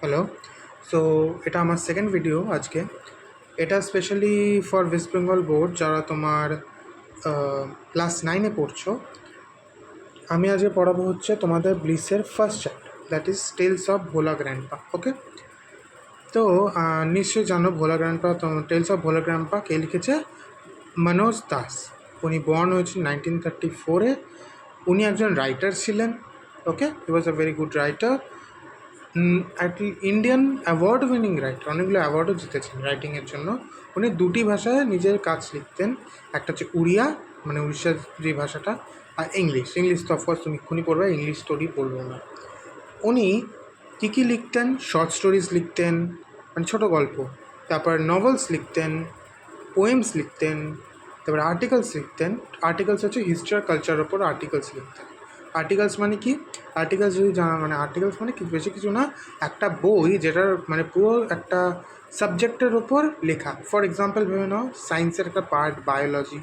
Hello. So এটা আমার second video আজকে। এটা specially for West Bengal board, যারা তোমার ক্লাস 9-এ পড়ছো। আমি আজকে পড়াবো হচ্ছে তোমাদের ব্লিসের first chapter, that is tales of Bhola grandpa. Okay, তো নিশ্চয়ই জানো Bhola grandpa, tales of Bhola grandpa কে লিখেছে? মনোজ দাস। উনি বর্ন হয়েছেন 1934-এ। উনি একজন রাইটার ছিলেন। Okay, he was a very good writer, Indian award winning writer, অনেকগুলো অ্যাওয়ার্ডও জিতেছেন রাইটিংয়ের জন্য। উনি দুটি ভাষায় নিজের কাজ লিখতেন, একটা হচ্ছে উড়িয়া, মানে উড়িষ্যার যে ভাষাটা, আর ইংলিশ তো অফকোর্স তুমি এক্ষুনি পড়বে, ইংলিশ স্টোরি পড়বো না। উনি কী লিখতেন? শর্ট স্টোরিজ লিখতেন, মানে ছোটো গল্প, তারপর নভেলস লিখতেন, পোয়েমস লিখতেন, তারপর আর্টিকেলস লিখতেন। আর্টিকেলস হচ্ছে হিস্ট্রি আর কালচারের ওপর আর্টিকেলস লিখতেন। আর্টিকেলস মানে কি? আর্টিকেলস যদি জানা, মানে আর্টিকেলস মানে কি, বেশি কিছু না, একটা বই যেটার মানে পুরো একটা সাবজেক্টের ওপর লেখা। ফর এক্সাম্পল ভেবে নাও সায়েন্সের একটা পার্ট বায়োলজি,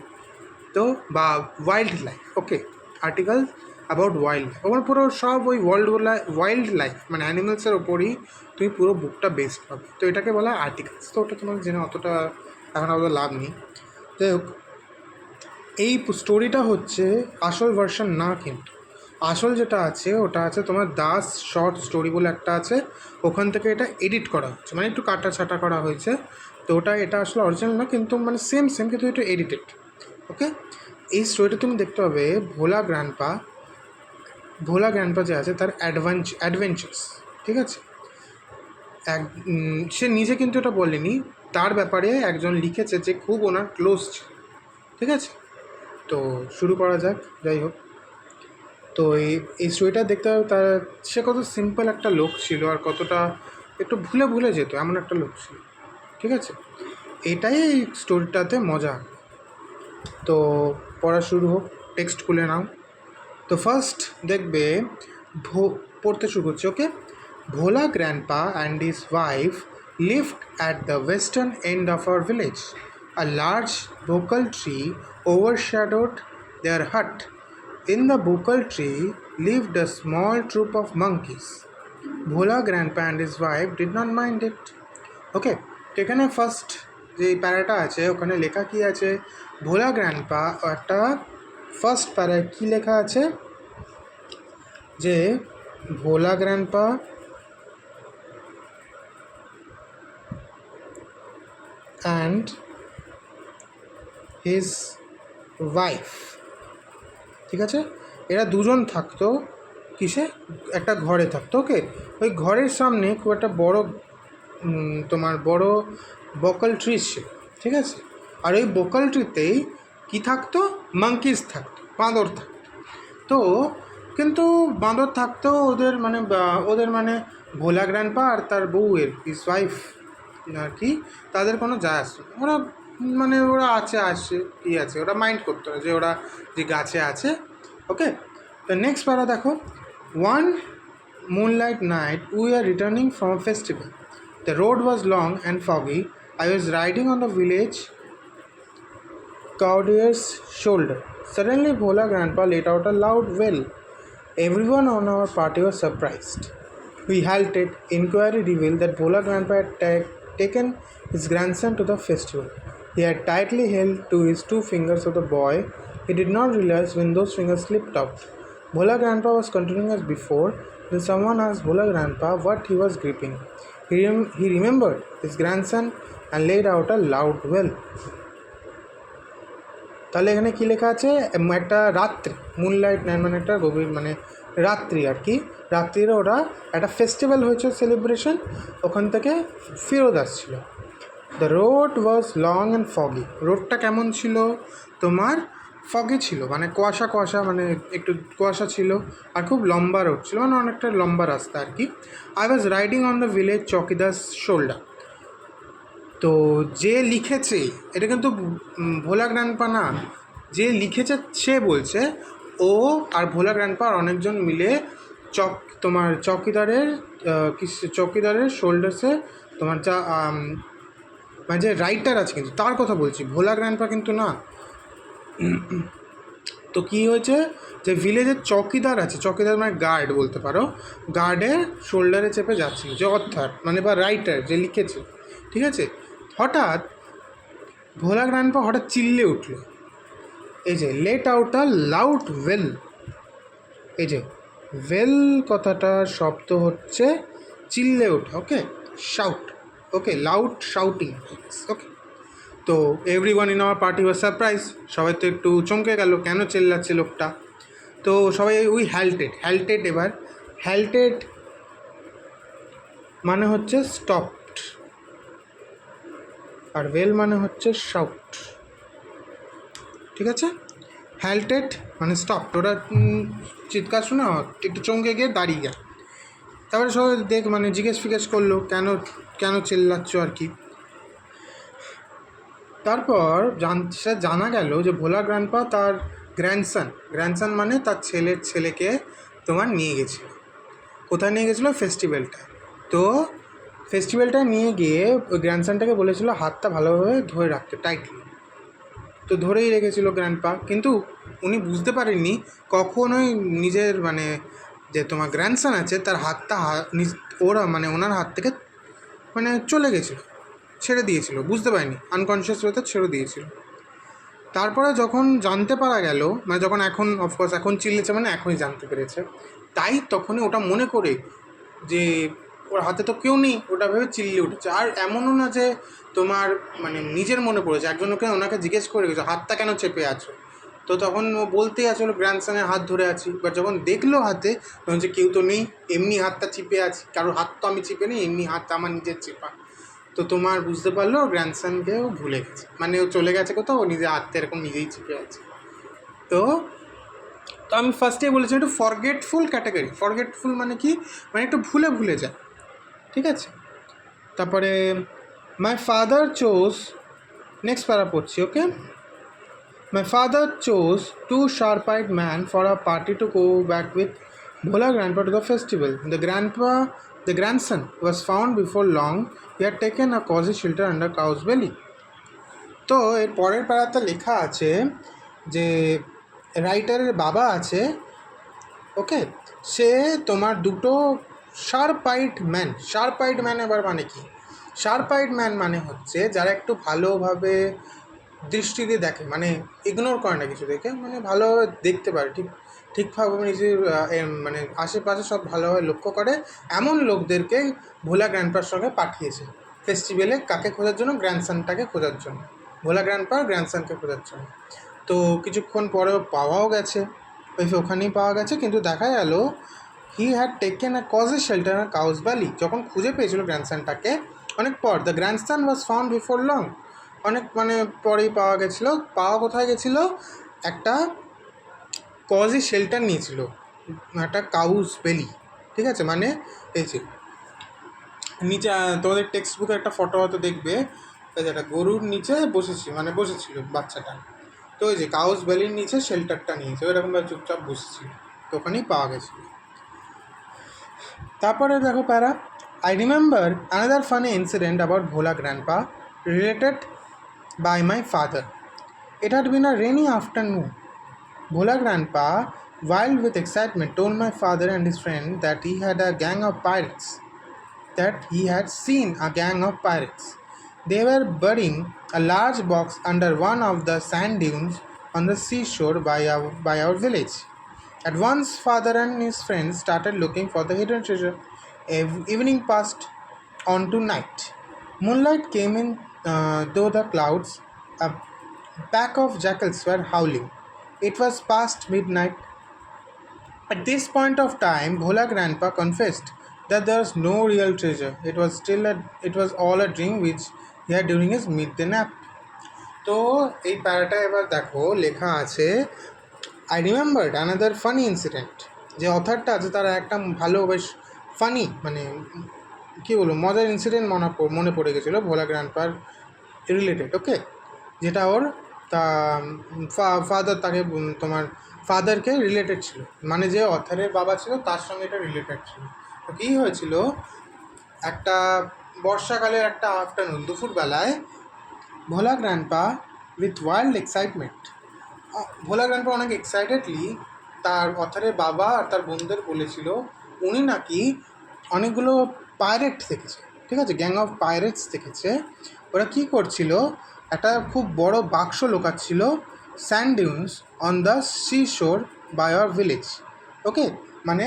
তো বা wild life. Okay, article about wild life, ওখানে পুরো সব ওই ওয়াইল্ড লাইফ মানে অ্যানিমেলসের ওপরই তুমি পুরো বুকটা বেস্ট পাবে। তো এটাকে বলা হয় আর্টিকেলস। তো ওটা তোমাকে জেনে অতটা এখন আপাতত লাভ নেই। যাই হোক, এই স্টোরিটা হচ্ছে আসল ভার্সন না, কিন্তু আসল যেটা আছে ওটা আছে তোমার দাস শর্ট স্টোরি বলে একটা আছে, ওখান থেকে এটা এডিট করা হচ্ছে, মানে একটু কাটা ছাটা করা হয়েছে। তো এটা আসলে অরিজিনাল না, কিন্তু মানে সেম কিন্তু এটা এডিটেড। ওকে, এই স্টোরিটা তুমি দেখতে পাবে ভোলা গ্র্যান্ডপা যে আছে তার অ্যাডভেঞ্চার্স। ঠিক আছে, সে নিজে কিন্তু এটা বলেনি, তার ব্যাপারে একজন লিখেছে যে খুব ওনার ক্লোজ ছিল। ঠিক আছে, তো শুরু করা যাক। যাই হোক, তো এই স্টোরিটা দেখতে হবে তার, সে কত সিম্পল একটা লোক ছিল আর কতটা একটু ভুলে যেত, এমন একটা লোক ছিল। ঠিক আছে, এটাই এই স্টোরিটাতে মজা। তো পড়া শুরু হোক, টেক্সট খুলে নাও। তো ফার্স্ট দেখবে পড়তে শুরু করছে। Okay, Bhola grandpa and his wife lived at the western end of our village. A large bokal tree overshadowed their hut. In the bokal tree lived a small troop of monkeys. Bhola grandpa and his wife did not mind it. ওকে, তো এখানে first যে প্যারাটা আছে ওখানে লেখা কি আছে? ভোলা grandpa, একটা first প্যারায় কী লেখা আছে যে ভোলা গ্র্যান্ডপা অ্যান্ড হিজ ওয়াইফ, ঠিক আছে, এরা দুজন থাকতো কিসে? একটা ঘরে থাকতো। ওকে, ওই ঘরের সামনে খুব একটা বড় তোমার বড় বকল ট্রি ছিল। ঠিক আছে, আর ওই বকল ট্রিতেই কী থাকতো? মাঙ্কিজ থাকতো, বাঁদর থাকতো। তো কিন্তু বাঁদর থাকতো, ওদের মানে ভোলা গ্র্যান্ডপা আর তার বউয়ের হিজ ওয়াইফ আর কি, তাদের কোনো যায় আসে না। ওরা আসে কি আছে, ওরা মাইন্ড করতো না যে ওরা যে গাছে আছে। ওকে, তো নেক্সট প্যারা দেখো। One moonlight night we were returning from a festival. The road was long and foggy. I was riding on the village Cowdier's shoulder. Suddenly Bhola grandpa let out a loud wail. Everyone on our party was surprised. We halted. Inquiry revealed that Bhola grandpa had taken his grandson to the festival. He had tightly held to his two fingers of the boy. He did not realize when those fingers slipped out. Bhola grandpa was continuing as before. Then someone asked Bhola grandpa what he was gripping. He remembered his grandson and let out a loud wail. তাহলে এখানে কী লেখা আছে? একটা রাত্রি, moonlight night মানে একটা গভীর মানে রাত্রি আর কি, রাত্রিরে ওরা একটা ফেস্টিভ্যাল হয়েছে, সেলিব্রেশন, ওখান থেকে ফেরত আসছিল। The road was long and foggy. রোডটা কেমন ছিল? তোমার ফগি ছিল, মানে কুয়াশা, মানে একটু কুয়াশা ছিল, আর খুব লম্বা রোড ছিল, মানে অনেকটা লম্বা রাস্তা আর কি। I was riding on the village chowkidar's shoulder. তো যে লিখেছে এটা কিন্তু ভোলা গ্র্যান্ডপা না, যে লিখেছে সে বলছে ও আর ভোলা গ্র্যান্ডপা আর অনেকজন মিলে চকিদারের শোল্ডার্সে তোমার যা মানে যে রাইটার আছে কিন্তু তার কথা বলছি, ভোলা গ্র্যান্ডপা কিন্তু না। তো কী হয়েছে, যে ভিলেজের চৌকিদার আছে, চৌকিদার মানে গার্ড বলতে পারো, গার্ডের শোল্ডারে চেপে যাচ্ছিল, যে অর্থাৎ মানে বা রাইটার যে লিখেছে, ঠিক আছে। হঠাৎ ভোলা গ্র্যান্ডপা হঠাৎ চিল্লে উঠল, এই যে লেট আউট আ লাউড ওয়েল, এই যে ওয়েল কথাটার শব্দ হচ্ছে চিল্লে ওঠা, ওকে, শাউট, ওকে, লাউড শাউটিং, ওকে। তো everyone in our party was surprise, সবাই তো একটু চমকে গেল, কেন চিল্লাচ্ছে লোকটা। তো সবাই উই হ্যাল্টেড, এবার হ্যাল্টেড মানে হচ্ছে স্টপড, আর ওয়েল মানে হচ্ছে শাউট, ঠিক আছে। হ্যাল্টেড মানে স্টপড, ওরা চিৎকার শুনে একটু চমকে গিয়ে দাঁড়িয়ে গেল। তারপরে সবাই মানে জিজ্ঞেস করলো কেন চিল্লাচ্ছ আর কি। তারপর জানা গেল যে ভোলা গ্র্যান্ডপা তার গ্র্যান্ডসন মানে তার ছেলেকে তোমার নিয়ে গেছিলো। কোথায় নিয়ে গেছিলো? ফেস্টিভ্যালটায়। তো ফেস্টিভ্যালটায় নিয়ে গিয়ে ওই গ্র্যান্ডসনটাকে বলেছিল হাতটা ভালোভাবে ধরে রাখতে, টাইটলি। তো ধরেই রেখেছিল গ্র্যান্ডপা, কিন্তু উনি বুঝতে পারেননি কখনোই নিজের মানে যে তোমার গ্র্যান্ডসন আছে তার হাতটা ওনার হাত থেকে মানে চলে গেছিলো, ছেড়ে দিয়েছিল, বুঝতে পারিনি, আনকনসিয়াস ওয়েতে ছেড়ে দিয়েছিল। তারপরে যখন জানতে পারা গেল, মানে যখন এখন চিল্লেছে মানে এখনই জানতে পেরেছে, তাই তখনই ওটা মনে করে যে ওর হাতে তো কেউ নেই, ওটা ভেবে চিল্লে উঠেছে। আর এমনও না যে তোমার মানে নিজের মনে পড়েছে, ওনাকে জিজ্ঞেস করে গেছে হাতটা কেন চেপে আছো, তো তখন ও বলতেই আছে গ্র্যান্ডসনের হাত ধরে আছি। বাট যখন দেখলো হাতে, তখন যে কেউ তো নেই, এমনি হাতটা চিপে আছি, কারোর হাত তো আমি চিপে নেই, এমনি হাতটা আমার নিজের চেপা। তো তোমার বুঝতে পারলো গ্র্যান্ডসনকেও ভুলে গেছে, মানে ও চলে গেছে কোথাও, ও নিজে হাতটা এরকম নিজেই চিপে আছে। তো আমি ফার্স্টে বলেছি একটু ফরগেটফুল ক্যাটাগরি। ফরগেটফুল মানে কি, মানে একটু ভুলে যায়, ঠিক আছে। তারপরে মাই ফাদার চোজ, নেক্সট প্যারা পড়ছি, okay. My father chose 2 sharp-eyed men for a party to go back with Bhola grandpa to the festival. The grandson was found before long. He had taken a cozy shelter under cow's belly. তো এর পরের প্যারাতে লেখা আছে যে রাইটারের বাবা আছে, ওকে, সে তোমার দুটো শার্প-আইড ম্যান এবার মানে কি, শার্প-আইড ম্যান মানে হচ্ছে যারা একটু ভালোভাবে দৃষ্টি দিয়ে দেখে, মানে ইগনোর করে না কিছু দেখে, মানে ভালোভাবে দেখতে পারে, ঠিকভাবে নিজের মানে আশেপাশে সব ভালোভাবে লক্ষ্য করে, এমন লোকদেরকে ভোলা গ্র্যান্ডপার সঙ্গে পাঠিয়েছে ফেস্টিভ্যালে। কাকে খোঁজার জন্য? গ্র্যান্ডসনটাকে খোঁজার জন্য, ভোলা গ্র্যান্ডপার গ্র্যান্ডসনকে খোঁজার জন্য। তো কিছুক্ষণ পরেও পাওয়াও গেছে, ওখানেই পাওয়া গেছে, কিন্তু দেখা গেল he had taken a cosy shelter a cows valley. যখন খুঁজে পেয়েছিল গ্র্যান্ডসনটাকে অনেক পর, the grandson was found before long, অনেক মানে পরেই পাওয়া গেছিলো। পাওয়া কোথায় গেছিলো? একটা কজি শেল্টার নিয়েছিল, একটা কাউস ভ্যালি, ঠিক আছে। মানে এই যে নিচে তোমাদের টেক্সট বুকে একটা ফটো হয়তো দেখবে, এই যে একটা গরুর নিচে বসেছিল বাচ্চাটা, তো ওই যে কাউস ভ্যালির নিচে শেল্টারটা নিয়েছে, ওইরকমভাবে চুপচাপ বসেছিল, তো ওখানেই পাওয়া গেছিল। তারপরে দেখো প্যারা, I remember another funny incident about Bhola grandpa related by my father. It had been a rainy afternoon. Bhola grandpa, wild with excitement, told my father and his friend that he had seen a gang of pirates. They were burying a large box under one of the sand dunes on the seashore by our village. At once, father and his friends started looking for the hidden treasure. Evening passed on to night. Moonlight came in though the clouds. A pack of jackals were howling. It was past midnight. At this point of time, Bhola grandpa confessed that there was no real treasure. It was all a dream which he had during his midday nap. তো এই প্যারাটা এবার দেখো লেখা আছে, I remembered another funny incident. যে অথারটা আছে তারা একটা ভালো বেশ ফানি মানে কী বলবো মজার ইনসিডেন্ট মনে পড়ে গেছিলো ভোলা গ্র্যান্ডপার রিলেটেড, ওকে, যেটা ওর ফাদার তাকে তোমার ফাদারকে রিলেটেড ছিল, মানে যে অথারের বাবা ছিল তার সঙ্গে এটা রিলেটেড ছিল। তো কী হয়েছিল, একটা বর্ষাকালের একটা আফটারনুন, দুপুরবেলায় Bhola grandpa with wild excitement Bhola grandpa অনেক এক্সাইটেডলি তার অথারের বাবা আর তার বোনদের বলেছিল উনি নাকি অনেকগুলো পাইরেট দেখেছে, ঠিক আছে, গ্যাং অফ পাইরেটস দেখেছে। ওরা কী করছিল, একটা খুব বড় বাক্স লোকাচ্ছিল sand dunes on the sea shore by our village. Okay, মানে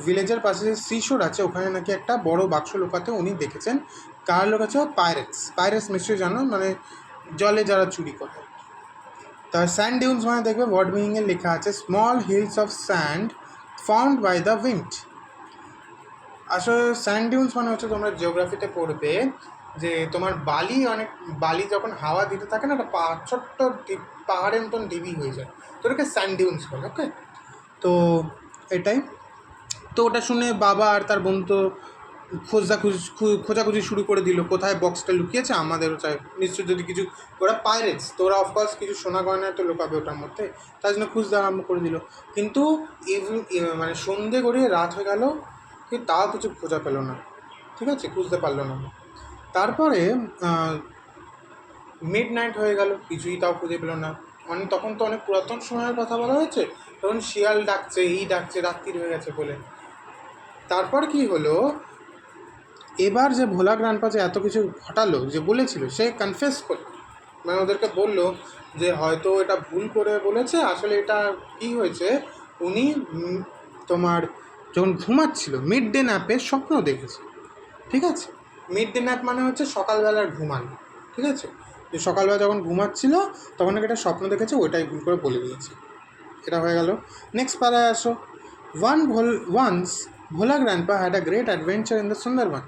ভিলেজের পাশে যে সি শোর আছে ওখানে নাকি একটা বড় বাক্স লোকাতে উনি দেখেছেন। কার লোকাচ্ছে? পাইরেটস। পাইরেটস নিশ্চয়ই জানো, মানে জলে যারা চুরি করে। তা স্যান্ড ডিউনস মানে দেখবে ওয়ার্ড মিনিংয়ে লেখা আছে small hills of sand found by the wind. আসলে স্যান্ড ডিউনস মানে হচ্ছে তোমরা জিওগ্রাফিতে পড়বে যে তোমার বালি যখন হাওয়া দিতে থাকে না, একটা ছোট্ট পাহাড়ের মতন ডিবি হয়ে যায়, তো ওটাকে স্যান্ড ডিউনস বলে। ওকে, তো এটাই। তো ওটা শুনে বাবা আর তার বোন তো খোঁজাখুঁজি শুরু করে দিল, কোথায় বক্সটা লুকিয়েছে, আমাদেরও চাই নিশ্চয়ই, যদি কিছু, ওরা পাইরেটস তো ওরা অফকোর্স কিছু সোনা গয়না তো লুকাবে ওটার মধ্যে, তার জন্য খুঁজতে আরম্ভ করে দিল। কিন্তু মানে সন্ধে গড়িয়ে রাত হয়ে গেল, কিন্তু তাও কিছু খোঁজা পেল না, ঠিক আছে, খুঁজতে পারলো না। তারপরে মিড নাইট হয়ে গেল, কিছুই তাও খুঁজে পেল না। তখন তো অনেক পুরাতন সময়ের কথা বলা হয়েছে, তখন শিয়াল ডাকছে, এই ডাকছে, রাত্রির হয়ে গেছে বলে। তারপর কি হলো, এবার যে ভোলা গ্র্যান্ডপা যে এত কিছু ঘটালো, যে বলেছিল, সে কনফেস করলো, মানে ওদেরকে বললো যে হয়তো এটা ভুল করে বলেছে, আসলে এটা কী হয়েছে, উনি তোমার যখন ঘুমাচ্ছিল মিড ডে ন্যাপে স্বপ্ন দেখেছে, ঠিক আছে। মিড ডে ন্যাপ মানে হচ্ছে সকালবেলার ঘুমানো, ঠিক আছে, যে সকালবেলা যখন ঘুমাচ্ছিল তখন একটা স্বপ্ন দেখেছে, ওইটাই ভুল করে বলে দিয়েছে। এটা হয়ে গেল। নেক্সট পারায় আসো। Once Bhola Grandpa had a great adventure in the Sundarban.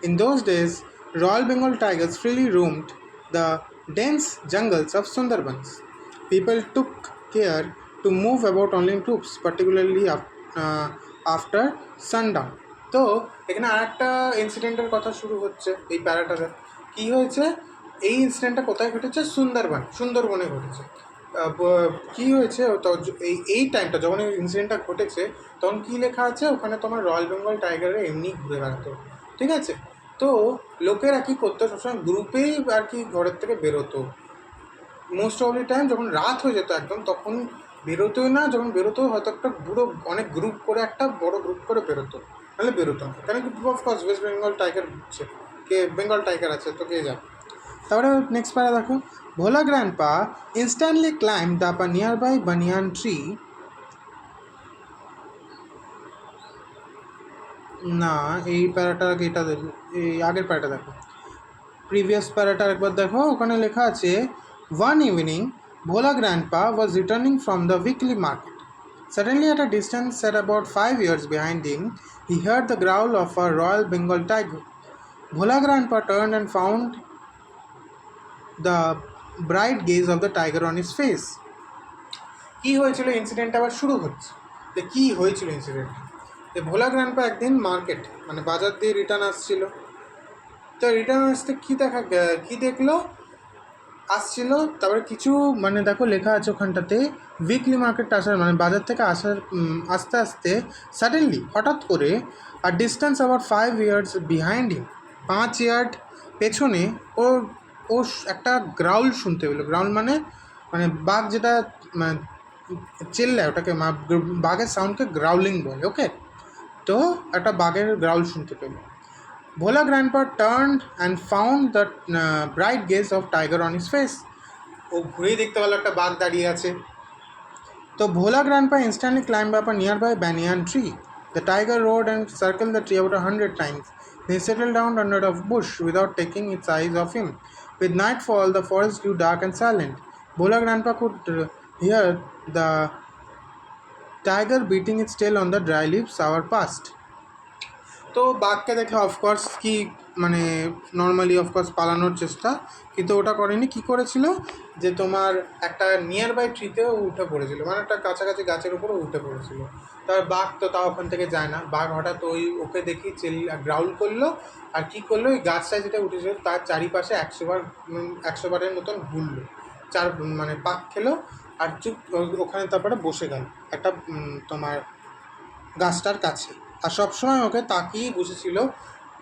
In those days, Royal Bengal tigers freely roamed the dense jungles of Sundarbans. People took care to move about only in groups, particularly after sundown. তো এখানে আরেকটা ইনসিডেন্টের কথা শুরু হচ্ছে এই প্যারাটাতে। কী হয়েছে, এই ইনসিডেন্টটা কোথায় ঘটেছে? সুন্দরবনে ঘটেছে। কী হয়েছে, এই টাইমটা যখন এই ইনসিডেন্টটা ঘটেছে তখন কী লেখা আছে ওখানে, তোমার রয়্যাল বেঙ্গল টাইগারে এমনি ঘুরে বেড়াতো, ঠিক আছে। তো লোকেরা কী করতো, সবসময় গ্রুপেই আর কি ঘরের থেকে বেরোতো। মোস্ট অফ দি টাইম যখন রাত হয়ে যেত একদম, তখন বেরোতোই না, যখন বেরোতো হয়তো একটা পুরো অনেক গ্রুপ করে, একটা বড় গ্রুপ করে বেরোতো, নাহলে বেরোতো না। কেন কি, অফকোর্স ওয়েস্ট বেঙ্গল টাইগার হচ্ছে, বেঙ্গল টাইগার আছে তো কে যাবে। তারপরে নেক্সট প্যারা দেখো। ভোলা grandpa instantly climbed up a nearby banyan tree. না, এই প্যারাটা এটা দেখো, এই আগের প্যারাটা দেখো, প্রিভিয়াস প্যারাটা একবার দেখো, ওখানে লেখা আছে one evening Bhola Grandpa was returning from the weekly market. Suddenly, at a distance set about 5 yards behind him, he heard the growl of a Royal Bengal tiger. Bhola Grandpa turned and found the bright gaze of the tiger on his face. কী হয়েছিল, ইনসিডেন্টটা আবার শুরু হচ্ছে যে কী হয়েছিল ইনসিডেন্টটা। যে ভোলা grandpa একদিন market মানে বাজার দিয়ে রিটার্ন আসছিল, তো রিটার্ন আসতে কী দেখলো, আসছিল, তারপরে কিছু মানে দেখো লেখা আছে ওখানটাতে উইকলি মার্কেট আসার মানে বাজার থেকে আস্তে আস্তে সাডেনলি হঠাৎ করে আর ডিস্টেন্স আবার 5 yards বিহাইন্ড হিম, 5 ইয়ার্ড পেছনে ও একটা গ্রাউল শুনতে পেলো। গ্রাউল মানে বাঘ যেটা মানে চেল্লায়, ওটাকে বাঘের সাউন্ডকে গ্রাউলিং বলে। ওকে, তো একটা বাঘের গ্রাউল শুনতে পেলো। Bhola Grandpa turned and found the bright gaze of tiger on his face. ও ঘুরেই দেখতে পেলো একটা বাঘ দাঁড়িয়ে আছে। তো Bhola Grandpa instantly climbed up a nearby banyan tree. The tiger roared and circled the tree about 100 times. Then settled down under a bush without taking its eyes off him. With nightfall, the forest grew dark and silent. Bhola Grandpa could hear the tiger beating its tail on the dry leaves hour past. তো বাঘকে দেখে of course কি মানে normally of course পালানোর চেষ্টা, কিন্তু ওটা করেনি। কি করেছিল যে তোমার একটা নিয়ার বাই ট্রিতেও উঠে পড়েছিল, মানে একটা কাছাকাছি গাছের উপরে উঠে পড়েছিল। তার বাঘ তো তাও ওখান থেকে যায় না, বাঘ হঠাৎ ওকে দেখি গ্রাউল করলো, আর কি করলো, ওই গাছটায় যেটা উঠেছিল তার চারিপাশে 100 বারের মতন ঘুরলো, মানে পাক খেলো, আর চুপ ওখানে তারপরে বসে গেল একটা তোমার গাছটার কাছে, আর সবসময় ওকে তাকিয়েই বসেছিল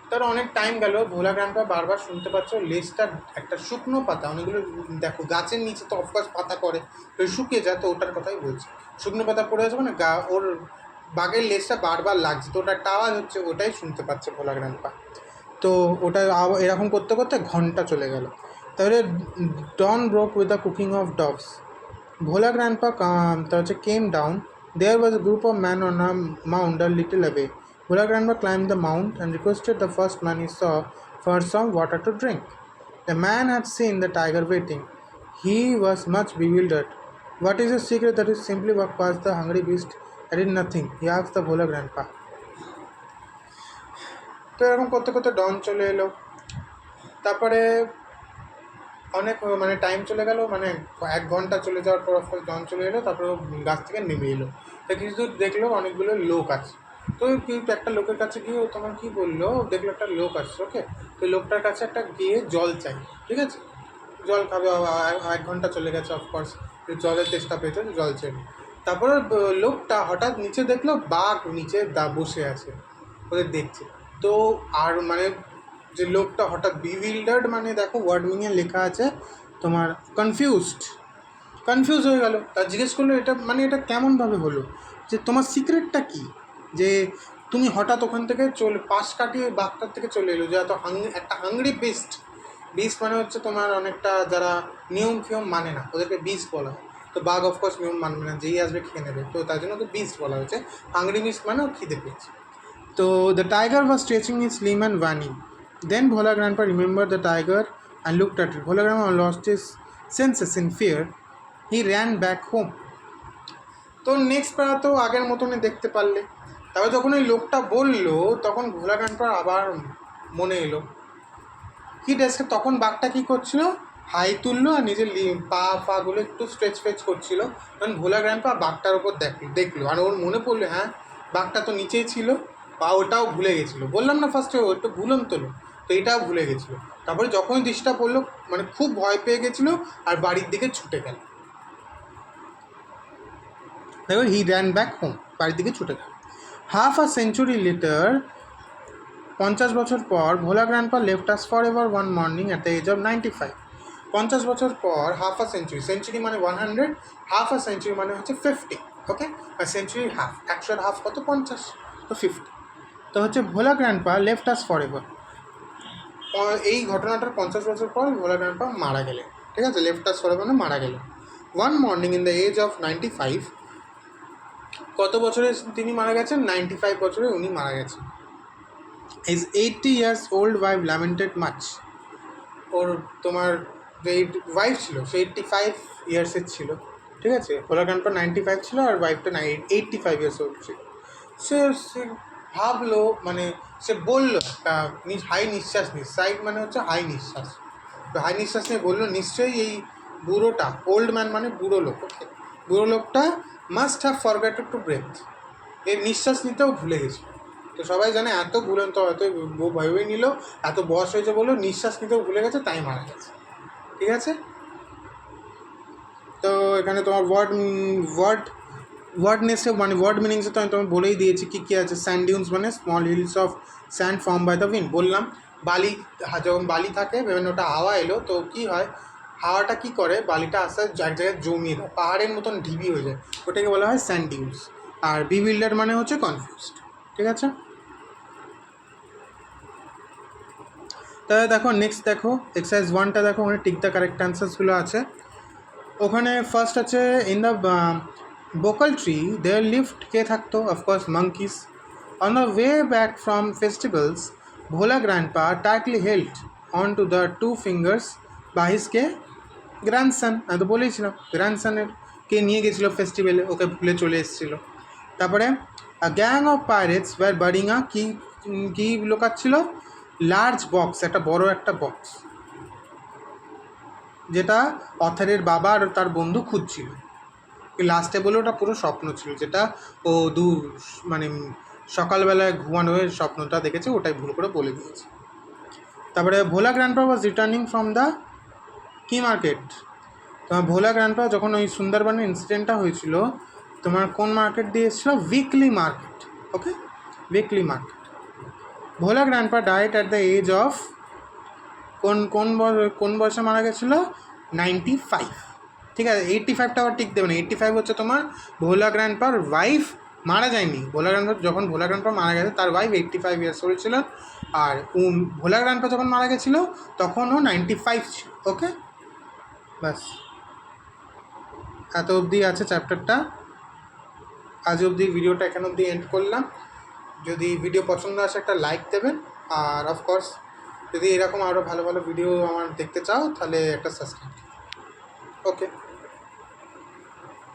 তার অনেক টাইম গেল, ভোলা গ্র্যান্ডপা বারবার শুনতে পাচ্ছ লেজটা একটা শুকনো পাতা, অনেকগুলো দেখো গাছের নিচে তো অফকোর্স পাতা পড়ে, তো শুকিয়ে যায়, তো ওটার কথাই বলছি, শুকনো পাতা পড়ে আছে মানে ওর বাঘের লেজটা বারবার লাগছে, তো ওটা একটা আওয়াজ হচ্ছে, ওটাই শুনতে পাচ্ছে ভোলা গ্র্যান্ডপা। তো ওটা এরকম করতে করতে ঘন্টা চলে গেল। তাহলে dawn broke with the cooking of dogs. Bhola grandpa came down. There was a group of men on a mound a little away. Bhola Grandpa climbed the mound and requested the first man he saw for some water to drink. The man had seen the tiger waiting. He was much bewildered. What is the secret that you simply walk past the hungry beast and did nothing? He asked the Bhola Grandpa. তো এরকম করতে করতে ডন চলে এলো, তারপরে অনেক মানে time চলে গেল, মানে 1 ঘন্টা চলে যাওয়ার পর অফকোর্স ডন চলে এলো, তারপরে গাছ থেকে নেমে এলো। তো কিছু দূর দেখলো অনেকগুলো লোক আছে, তো একটা লোকের কাছে গিয়ে ও তোমার কী বললো, দেখলো একটা লোক আসছে, ওকে, তো লোকটার কাছে একটা গিয়ে জল চাই, ঠিক আছে, জল খাবে, 1 ঘন্টা চলে গেছে অফকোর্স, জলের চেষ্টা পেয়েছে, জল চাই। তারপরে লোকটা হঠাৎ নিচে দেখলো বাঘ নিচে বসে আছে, ওদের দেখছে। তো আর মানে যে লোকটা হঠাৎ বিউইল্ডার্ড, মানে দেখো ওয়ার্ড মিনিংয়ে লেখা আছে তোমার কনফিউজ হয়ে গেল। তার জিজ্ঞেস করলো এটা মানে এটা কেমনভাবে হলো, যে তোমার সিক্রেটটা কী, যে তুমি হঠাৎ ওখান থেকে পাশ কাটিয়ে বাঘটার থেকে চলে এলো, যে এত একটা হাংরি বিস্ট মানে হচ্ছে তোমার অনেকটা যারা নিয়ম ফিয়ম মানে না, ওদেরকে বিস্ট বলা হয়। তো বাঘ অফকোর্স নিয়ম মানবে না, যেই আসবে খেয়ে নেবে, তো তার জন্য ওকে বিস্ট বলা হয়েছে। হাংরি বিস্ট মানে ও খিদে পেয়েছে। তো the tiger was stretching his limb and whining. Then Bhola Grandpa remembered the tiger and looked at it. Bhola Grandpa lost his senses in fear. He ran back home. তো next পাড়া তো আগের মতনই দেখতে পারলে। তারপর যখন ওই লোকটা বললো তখন ভোলা গ্র্যান্ডপার আবার মনে এলো কি ডেস্কে, তখন বাঘটা কী করছিল, হাই তুললো আর নিজের পাগুলো একটু স্ট্রেচ ফ্রেচ করছিল। তখন ভোলা গ্র্যান্ডপা বাঘটার ওপর দেখলো আর ওর মনে পড়লো হ্যাঁ বাঘটা তো নিচেই ছিল, বা ওটাও ভুলে গেছিলো, বললাম না ফার্স্টে ও একটু ভুলন তোলো, তো এটাও ভুলে গেছিলো। তারপরে যখন দৃষ্টিটা পড়লো মানে খুব ভয় পেয়ে গেছিলো আর বাড়ির দিকে ছুটে গেল। দেখো হি র্যান ব্যাক হোম, বাড়ির দিকে ছুটে গেল। হাফ আ সেঞ্চুরি লেটার, 50 বছর পর, Bhola grandpa left us forever one morning at the age of 95। 50 বছর পর, হাফ আ সেঞ্চুরি, সেঞ্চুরি মানে 100, হাফ আ সেঞ্চুরি মানে হচ্ছে 50, ওকে, আর সেঞ্চুরি হাফ, 100 হাফ কত 50, তো 50। তো হচ্ছে Bhola grandpa left us forever, এই ঘটনাটার 50 বছর পর ভোলা গ্র্যান্ডপা মারা গেলেন, ঠিক আছে, লেফট আস ফর এভার মানে মারা গেলেন। One morning in the age of 95, কত বছরে তিনি মারা গেছেন, 95 বছরে উনি মারা গেছেন। His 80 years old wife lamented much. ওর তোমার যে ওয়াইফ ছিল সে 85 ইয়ার্সের ছিল, ঠিক আছে, ভোলা গ্র্যান্ডপা 95 ছিল আর ওয়াইফটা 85 ইয়ার্স ওল্ড ছিল। সে ভাবলো মানে সে বললো একটা হাই নিঃশ্বাস মানে হচ্ছে হাই নিঃশ্বাস, তো হাই নিঃশ্বাস নিয়ে বললো নিশ্চয়ই এই বুড়োটা, ওল্ড ম্যান মানে বুড়ো লোক, ওকে, বুড়ো লোকটা মাস্ট হ্যাভ ফরগেটেড টু ব্রেথ, এর নিঃশ্বাস নিতেও ভুলে গেছিল। তো সবাই জানে এত ভুলেন তো এত ভেবে নিল, এত বয়স হয়েছে বললো নিঃশ্বাস নিতেও ভুলে গেছে, তাই মারা গেছে, ঠিক আছে। তো এখানে তোমার ওয়ার্ডনেসে মানে ওয়ার্ড মিনিংসে তো আমি তোমার বলেই দিয়েছি কী কী আছে। স্যান্ড ডিউন্স মানে small hills of sand form by the wind, বললাম বালি, যখন বালি থাকে বিভিন্ন ওটা হাওয়া এলো তো কী হয়, হাওয়াটা কী করে বালিটা আস্তে আস্তে এক জায়গায় জমিয়ে দেয়, পাহাড়ের মতন ঢিবি হয়ে যায়, ওটাকে বলা হয় স্যান্ড ডিউন্স। আর বিউইল্ডার মানে হচ্ছে কনফিউজড, ঠিক আছে। তাহলে দেখো নেক্সট দেখো এক্সারসাইজ 1টা দেখো, ওখানে টিক দ্য কারেক্ট অ্যান্সার্সগুলো আছে। ওখানে ফার্স্ট আছে in the bakul tree there left, কে থাকতো, of course monkeys. On the way back from festivals Bhola grandpa tightly held on to the 2 fingers by his কে গ্র্যান্ডসন, আমি তো বলেইছিলাম গ্র্যান্ডসনের কে নিয়ে গেছিলো ফেস্টিভ্যালে, ওকে ভুলে চলে এসেছিলো। তারপরে gang of pirates were birding a কি লোকাচ্ছিল, লার্জ বক্স, একটা বড় একটা বক্স, যেটা অথারের বাবা আর তার বন্ধু খুঁজছিল। লাস্টে বলে ওটা পুরো স্বপ্ন ছিল, যেটা ও মানে সকালবেলায় ঘুমানো হয়ে স্বপ্নটা দেখেছে, ওটাই ভুল করে বলে দিয়েছে। তারপরে Bhola grandpa was returning from the কি মার্কেট, তোমার ভোলা গ্র্যান্ডপা যখন ওই সুন্দরবনের ইনসিডেন্টটা হয়েছিল তোমার কোন মার্কেট দিয়ে এসেছিলো, weekly market, okay, weekly market. Bhola grandpa died at the age of কোন বয়সে মারা গেছিলো? 95। ঠিক আছে, 85টা আবার ঠিক দেবে না। 85 হচ্ছে তোমার ভোলা গ্র্যান্ডপার ওয়াইফ মারা যায়নি। যখন ভোলা গ্র্যান্ডপা মারা গেছে তার ওয়াইফ 85 ইয়ার্স ওল্ড ছিল, আর ভোলা গ্র্যান্ডপা যখন মারা গেছিলো তখন ও 95 ছিল। ওকে, ব্যাস এত অবধি আছে চ্যাপ্টারটা। আজ অবধি ভিডিওটা এখানে অবধি এন্ড করলাম। যদি ভিডিও পছন্দ আসে একটা লাইক দেবেন, আর অফকোর্স যদি এরকম আরও ভালো ভালো ভিডিও আমার দেখতে চাও তাহলে একটা সাবস্ক্রাইব। ওকে।